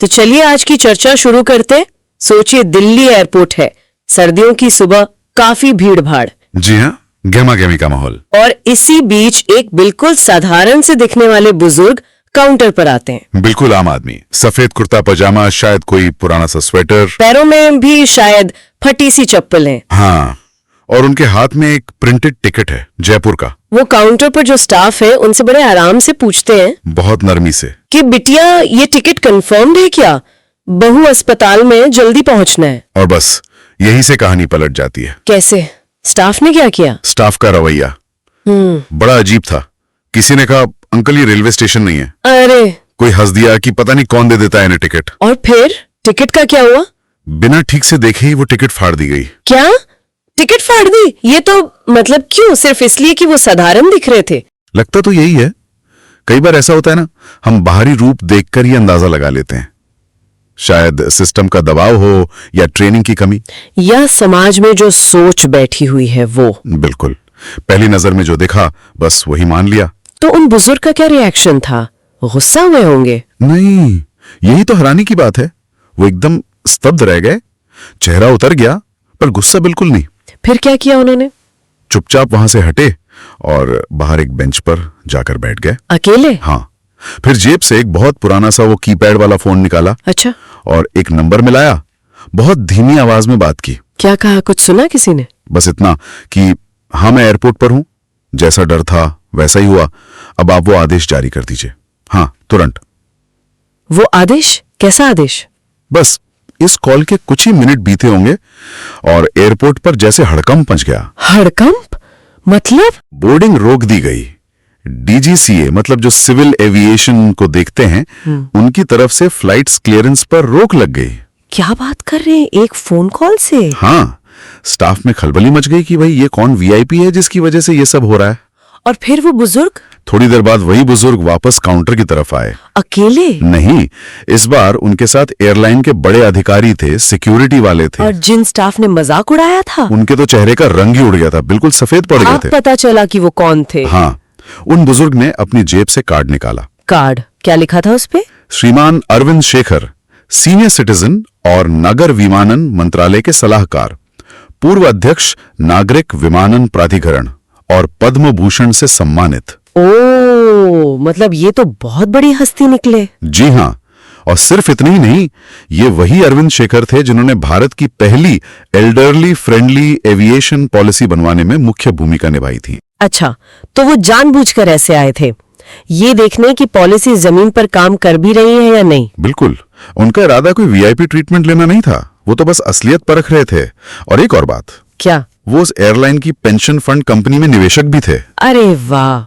तो चलिए आज की चर्चा शुरू करते। सोचिए दिल्ली एयरपोर्ट है, सर्दियों की सुबह, काफी भीड़ भाड़। जी हाँ, गहमा गहमी का माहौल। और इसी बीच एक बिल्कुल साधारण से दिखने वाले बुजुर्ग काउंटर पर आते हैं। बिल्कुल आम आदमी, सफेद कुर्ता पजामा, शायद कोई पुराना सा स्वेटर, पैरों में भी शायद फटी सी चप्पल है। हाँ, और उनके हाथ में एक प्रिंटेड टिकट है जयपुर का। वो काउंटर पर जो स्टाफ है उनसे बड़े आराम से पूछते हैं, बहुत नरमी से, कि बिटिया ये टिकट कंफर्म्ड है क्या? बहू अस्पताल में जल्दी पहुंचना है। और बस यही से कहानी पलट जाती है। कैसे? स्टाफ ने क्या किया? स्टाफ का रवैया बड़ा अजीब था। किसी ने कहा अंकल ये रेलवे स्टेशन नहीं है। अरे, कोई हंस दिया कि पता नहीं कौन दे देता है इन्हें टिकट। और फिर टिकट का क्या हुआ? बिना ठीक से देखे ही वो टिकट फाड़ दी गई। क्या? टिकट फाड़ दी? ये तो मतलब क्यों? सिर्फ इसलिए कि वो साधारण दिख रहे थे? लगता तो यही है। कई बार ऐसा होता है ना, हम बाहरी रूप देखकर ही अंदाजा लगा लेते हैं। शायद सिस्टम का दबाव हो या ट्रेनिंग की कमी, या समाज में जो सोच बैठी हुई है वो। बिल्कुल, पहली नजर में जो देखा बस वही मान लिया। तो उन बुजुर्ग का क्या रिएक्शन था? गुस्सा हुए होंगे? नहीं, यही तो हैरानी की बात है। वो एकदम स्तब्ध रह गए, चेहरा उतर गया, पर गुस्सा बिल्कुल नहीं। फिर क्या किया उन्होंने? चुपचाप वहां से हटे और बाहर एक बेंच पर जाकर बैठ गए। अकेले? हाँ, फिर जेब से एक बहुत पुराना सा वो कीपैड वाला फोन निकाला। अच्छा, और एक नंबर मिलाया। बहुत धीमी आवाज में बात की। क्या कहा? कुछ सुना किसी ने? बस इतना कि हाँ, मैं एयरपोर्ट पर हूं, जैसा डर था वैसा ही हुआ, अब आप वो आदेश जारी कर दीजिए। हाँ, तुरंत। वो आदेश? कैसा आदेश? बस इस कॉल के कुछ ही मिनट बीते होंगे और एयरपोर्ट पर जैसे हड़कंप मच गया। हड़कंप? मतलब? बोर्डिंग रोक दी गई। डीजीसीए मतलब जो सिविल एविएशन को देखते हैं, उनकी तरफ से फ्लाइट्स क्लियरेंस पर रोक लग गई। क्या बात कर रहे हैं? एक फोन कॉल से? हाँ, स्टाफ में खलबली मच गई कि भाई ये कौन वीआईपी है जिसकी वजह से ये सब हो रहा है। और फिर वो बुजुर्ग? थोड़ी देर बाद वही बुजुर्ग वापस काउंटर की तरफ आए। अकेले? नहीं, इस बार उनके साथ एयरलाइन के बड़े अधिकारी थे, सिक्योरिटी वाले थे। और जिन स्टाफ ने मजाक उड़ाया था? उनके तो चेहरे का रंग ही उड़ गया था, बिल्कुल सफेद पड़ गए अब थे। पता चला कि वो कौन थे? हाँ, उन बुजुर्ग ने अपनी जेब से कार्ड निकाला। कार्ड? क्या लिखा था उस पे? श्रीमान अरविंद शेखर, सीनियर सिटीजन और नगर विमानन मंत्रालय के सलाहकार, पूर्व अध्यक्ष नागरिक विमानन प्राधिकरण और पद्म भूषण से सम्मानित। ओ, मतलब ये तो बहुत बड़ी हस्ती निकले। जी हाँ, और सिर्फ इतने ही नहीं, ये वही अरविंद शेखर थे जिन्होंने भारत की पहली एल्डरली फ्रेंडली एविएशन पॉलिसी बनवाने में मुख्य भूमिका निभाई थी। अच्छा, तो वो जानबूझकर ऐसे आए थे, ये देखने की पॉलिसी जमीन पर काम कर भी रही है या नहीं? बिल्कुल, उनका इरादा कोई वीआईपी ट्रीटमेंट लेना नहीं था, वो तो बस असलियत परख रहे थे। और एक और बात। क्या? वो उस एयरलाइन की पेंशन फंड कंपनी में निवेशक भी थे। अरे वाह,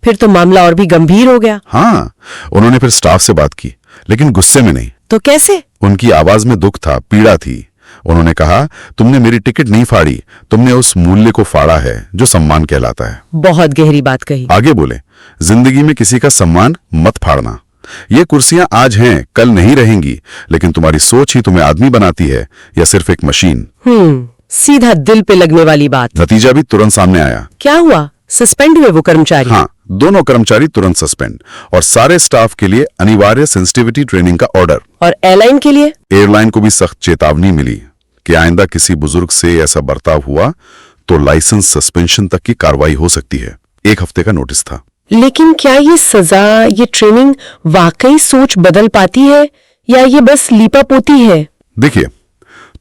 फिर तो मामला और भी गंभीर हो गया। हाँ, उन्होंने फिर स्टाफ से बात की, लेकिन गुस्से में नहीं। तो कैसे? उनकी आवाज में दुख था, पीड़ा थी। उन्होंने कहा, तुमने मेरी टिकट नहीं फाड़ी, तुमने उस मूल्य को फाड़ा है जो सम्मान कहलाता है। बहुत गहरी बात कही। आगे बोले, जिंदगी में किसी का सम्मान मत फाड़ना। ये कुर्सियां आज हैं, कल नहीं रहेंगी, लेकिन तुम्हारी सोच ही तुम्हें आदमी बनाती है या सिर्फ एक मशीन। सीधा दिल पे लगने वाली बात। नतीजा भी तुरंत सामने आया। क्या हुआ? सस्पेंड हुए वो कर्मचारी? हाँ, दोनों कर्मचारी तुरंत सस्पेंड, और सारे स्टाफ के लिए अनिवार्य सेंसिटिविटी ट्रेनिंग का ऑर्डर। और एयरलाइन के लिए? एयरलाइन को भी सख्त चेतावनी मिली कि आइंदा किसी बुजुर्ग से ऐसा बर्ताव हुआ तो लाइसेंस सस्पेंशन तक की कार्रवाई हो सकती है। 1 हफ्ते का नोटिस था। लेकिन क्या ये सजा, ये ट्रेनिंग वाकई सोच बदल पाती है या ये बस लीपापोती है? देखिए,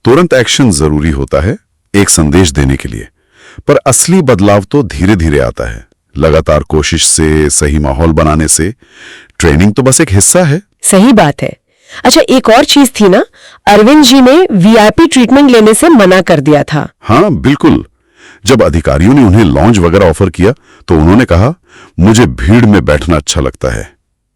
तुरंत एक्शन जरूरी होता है एक संदेश देने के लिए, पर असली बदलाव तो धीरे धीरे आता है, लगातार कोशिश से, सही माहौल बनाने से। ट्रेनिंग तो बस एक हिस्सा है। सही बात है। अच्छा, एक और चीज थी ना, अरविंद जी ने वीआईपी ट्रीटमेंट लेने से मना कर दिया था। हाँ बिल्कुल, जब अधिकारियों ने उन्हें लॉन्ज वगैरह ऑफर किया तो उन्होंने कहा, मुझे भीड़ में बैठना अच्छा लगता है,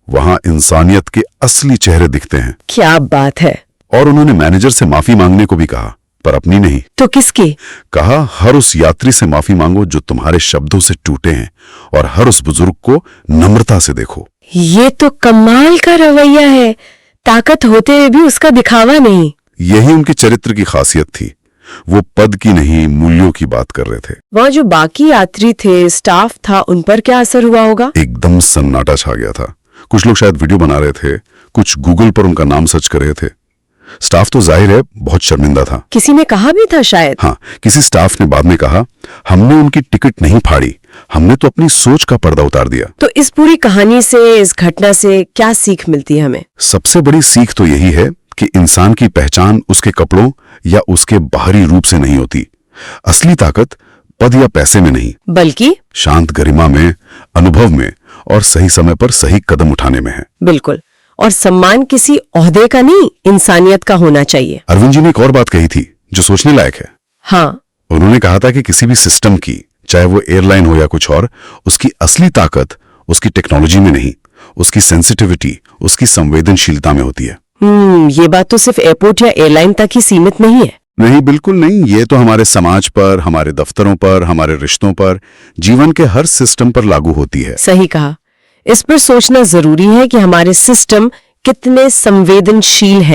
वहां इंसानियत के असली चेहरे दिखते हैं। क्या बात है। और उन्होंने मैनेजर से माफी मांगने को भी कहा, पर अपनी नहीं। तो किसकी? कहा, हर उस यात्री से माफी मांगो जो तुम्हारे शब्दों से टूटे हैं, और हर उस बुजुर्ग को नम्रता से देखो। ये तो कमाल का रवैया है, ताकत होते हुए भी उसका दिखावा नहीं। यही उनके चरित्र की खासियत थी। वो पद की नहीं, मूल्यों की बात कर रहे थे। वहाँ जो बाकी यात्री थे, स्टाफ था, उन पर क्या असर हुआ होगा? एकदम सन्नाटा छा गया था। कुछ लोग शायद वीडियो बना रहे थे, कुछ गूगल पर उनका नाम सर्च कर रहे थे। स्टाफ तो जाहिर है बहुत शर्मिंदा था। किसी ने कहा भी था शायद। हाँ, किसी स्टाफ ने बाद में कहा, हमने उनकी टिकट नहीं फाड़ी, हमने तो अपनी सोच का पर्दा उतार दिया। तो इस पूरी कहानी से, इस घटना से क्या सीख मिलती है हमें? सबसे बड़ी सीख तो यही है कि इंसान की पहचान उसके कपड़ों या उसके बाहरी रूप से नहीं होती। असली ताकत पद या पैसे में नहीं, बल्कि शांत गरिमा में, अनुभव में और सही समय पर सही कदम उठाने में है। बिल्कुल। और सम्मान किसी ओहदे का नहीं, इंसानियत का होना चाहिए। अरविंद जी ने एक और बात कही थी जो सोचने लायक है। हाँ, उन्होंने कहा था कि किसी भी सिस्टम की, चाहे वो एयरलाइन हो या कुछ और, उसकी असली ताकत उसकी टेक्नोलॉजी में नहीं, उसकी सेंसिटिविटी, उसकी संवेदनशीलता में होती है। ये बात तो सिर्फ एयरपोर्ट या एयरलाइन तक ही सीमित नहीं है। नहीं, बिल्कुल नहीं। ये तो हमारे समाज पर, हमारे दफ्तरों पर, हमारे रिश्तों पर, जीवन के हर सिस्टम पर लागू होती है। सही कहा। इस पर सोचना जरूरी है कि हमारे सिस्टम कितने संवेदनशील हैं।